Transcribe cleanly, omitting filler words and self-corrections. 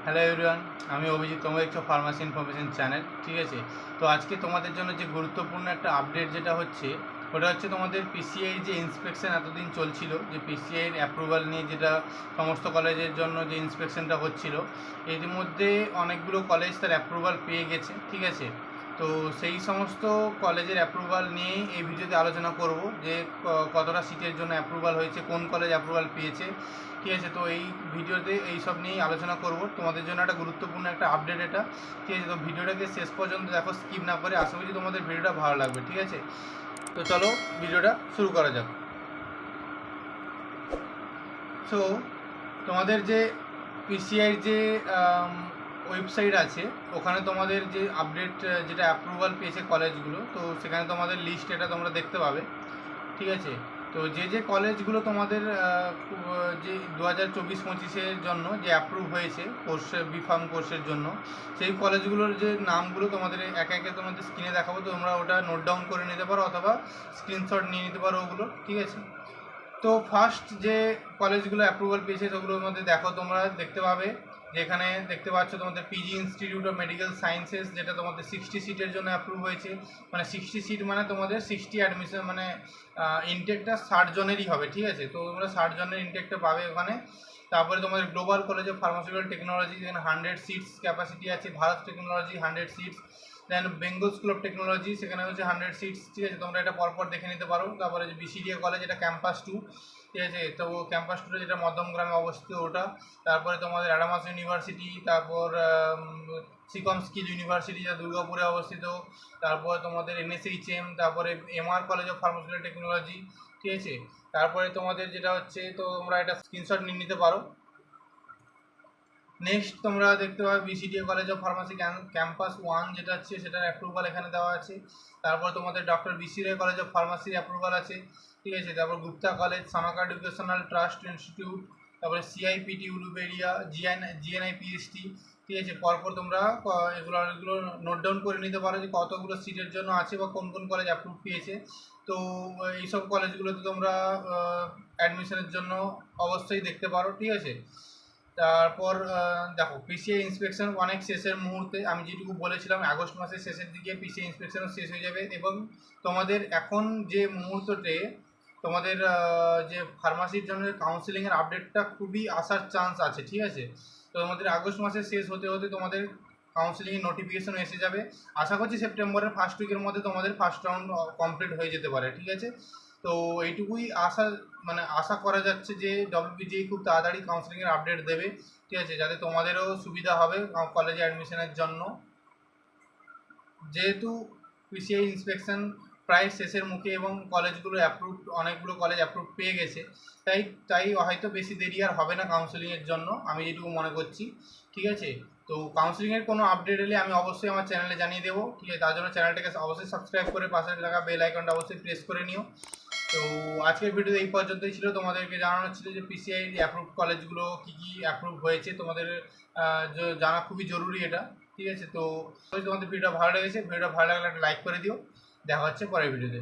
Hello everyone, আমি অভিজিৎ। তোমরা দেখছো ফার্মাসি ইনফরমেশন চ্যানেল, ঠিক আছে। তো আজকে তোমাদের জন্য যে গুরুত্বপূর্ণ একটা আপডেট যেটা হচ্ছে, ওটা হচ্ছে তোমাদের পিসিআই যে ইন্সপেকশন এতদিন চলছিল, যে পিসিআইয়ের অ্যাপ্রুভাল নিয়ে যেটা সমস্ত কলেজের জন্য যে ইন্সপেকশনটা হচ্ছিল, ইতিমধ্যে অনেকগুলো কলেজ তার অ্যাপ্রুভাল পেয়ে গেছে, ঠিক আছে। তো সেই সমস্ত কলেজের অ্যাপ্রুভাল নিয়ে এই ভিডিওতে আলোচনা করব, যে কতটা সিটের জন্য অ্যাপ্রুভাল হয়েছে, কোন কলেজ অ্যাপ্রুভাল পেয়েছে, ঠিক আছে। তো এই ভিডিওতে এই সব নিয়েই আলোচনা করব। তোমাদের জন্য একটা গুরুত্বপূর্ণ একটা আপডেট এটা, ঠিক আছে। তো ভিডিওটাকে শেষ পর্যন্ত দেখো, স্কিপ না করে। আশা করি তোমাদের ভিডিওটা ভালো লাগবে, ঠিক আছে। তো চলো ভিডিওটা শুরু করা যাক। সো তোমাদের যে পিসিআইর যে ওয়েবসাইট আছে, ওখানে তোমাদের যে আপডেট, যেটা অ্যাপ্রুভাল পেয়েছে কলেজগুলো, তো সেখানে তোমাদের লিস্ট এটা তোমরা দেখতে পাবে, ঠিক আছে। তো যে যে কলেজগুলো তোমাদের যে 2024-25-এর জন্য যে অ্যাপ্রুভ হয়েছে কোর্সের, বিফার্ম কোর্সের জন্য, সেই কলেজগুলোর যে নামগুলো তোমাদের একে একে তোমাদের স্ক্রিনে দেখাবো। তোমরা ওটা নোট ডাউন করে নিতে পারো অথবা স্ক্রিনশট নিয়ে নিতে পারো ওগুলো, ঠিক আছে। তো ফার্স্ট যে কলেজগুলো অ্যাপ্রুভাল পেয়েছে সেগুলোর মধ্যে দেখো, তোমরা দেখতে পাবে যেখানে দেখতে পাচ্ছ তোমাদের PG institute of medical sciences, যেটা তোমাদের 60 সিটের জন্য অ্যাপ্রুভ হয়েছে। মানে 60 সিট মানে তোমাদের 60 অ্যাডমিশন, মানে ইনটেকটা 60 জনেরই হবে, ঠিক আছে। তো তোমরা 60 জনের ইনটেকটা পাবে ওখানে। তারপরে তোমাদের global college of pharmaceutical technology, যেখানে 100 সিটস ক্যাপাসিটি আছে। Bharat technology 100 seats. Then Bengal school of technology, সেখানে হচ্ছে 100 সিটস, ঠিক আছে। তোমরা এটা পরপর দেখে নিতে পারো। তারপরে যে বিসিডিএ কলেজ, এটা ক্যাম্পাস 2, ঠিক আছে। তো ক্যাম্পাস 2 যেটা মধ্যমগ্রামে অবস্থিত ওটা। তারপরে তোমাদের অ্যাডামাস ইউনিভার্সিটি, তারপর সিকম স্কিল ইউনিভার্সিটি, যা দুর্গাপুরে অবস্থিত। তারপরে তোমাদের এনএসএইচএম, তারপরে MR college of pharmaceutical technology, ঠিক আছে। তারপরে তোমাদের যেটা হচ্ছে, তো তোমরা এটা স্ক্রিনশট নিয়ে নিতে পারো। নেক্সট তোমরা দেখতে পাবে BCDA college of pharmacy campus 1, যেটা হচ্ছে সেটার অ্যাপ্রুভাল এখানে দেওয়া আছে। তারপর তোমাদের doctor BC Roy college of ফার্মাসির অ্যাপ্রুভাল আছে, ঠিক আছে। তারপর গুপ্তা কলেজ, সামাকা এডুকেশনাল ট্রাস্ট ইনস্টিটিউট, তারপরে সিআইপিটি উলুবেড়িয়া, জিএনআই পিএসটি, ঠিক আছে। পরপর তোমরা এগুলো নোট ডাউন করে নিতে পারো যে কতগুলো সিটের জন্য আছে বা কোন কোন কলেজ অ্যাপ্রুভ পেয়েছে। তো এইসব কলেজগুলোতে তোমরা অ্যাডমিশনের জন্য অবশ্যই দেখতে পারো, ঠিক আছে। তারপর দেখো, পিসিআই ইন্সপেকশন অনেক শেষের মুহূর্তে, আমি যেটুকু বলেছিলাম আগস্ট মাসের শেষের দিকে পিসিআই ইন্সপেকশনও শেষ হয়ে যাবে। এবং তোমাদের এখন যে মুহূর্ততে তোমাদের যে ফার্মাসির জন্য কাউন্সিলিংয়ের আপডেটটা খুবই আসার চান্স আছে, ঠিক আছে। তো তোমাদের আগস্ট মাসের শেষ হতে হতে তোমাদের কাউন্সিলিংয়ের নোটিফিকেশন এসে যাবে। আশা করছি সেপ্টেম্বরের ফার্স্ট উইকের মধ্যে তোমাদের ফার্স্ট রাউন্ড কমপ্লিট হয়ে যেতে পারে, ঠিক আছে। তো এইটুকুই আশা করা যাচ্ছে যে ডব্লিউবিজিএ খুব তাড়াতাড়ি কাউন্সিলিংয়ের আপডেট দেবে, ঠিক আছে, যাতে তোমাদেরও সুবিধা হবে কলেজে অ্যাডমিশনের জন্য। যেহেতু পিসিআই ইন্সপেকশন প্রায় শেষের মুখে এবং কলেজগুলো অ্যাপ্রুভ, অনেকগুলো কলেজ অ্যাপ্রুভ পেয়ে গেছে, তাই তাই হয়তো বেশি দেরি আর হবে না কাউন্সিলিংয়ের জন্য, আমি যেটুকু মনে করছি, ঠিক আছে। তো কাউন্সিলিংয়ের কোনো আপডেট এলে আমি অবশ্যই আমার চ্যানেলে জানিয়ে দেবো, ঠিক আছে। তার জন্য চ্যানেলটাকে অবশ্যই সাবস্ক্রাইব করে পাশে থাকা বেল আইকনটা অবশ্যই প্রেস করে নিও। তো আজকের ভিডিও এই পর্যন্তই ছিল। তোমাদেরকে জানানো ছিল যে পিসিআই অ্যাপ্রুভ কলেজগুলো কী কী অ্যাপ্রুভ হয়েছে, তোমাদের জানা খুবই জরুরি এটা, ঠিক আছে। তো তোমাদের ভিডিওটা ভালো লেগেছে, ভিডিওটা ভালো লাগলে একটা লাইক করে দিও। দেখা হচ্ছে পরের ভিডিওতে।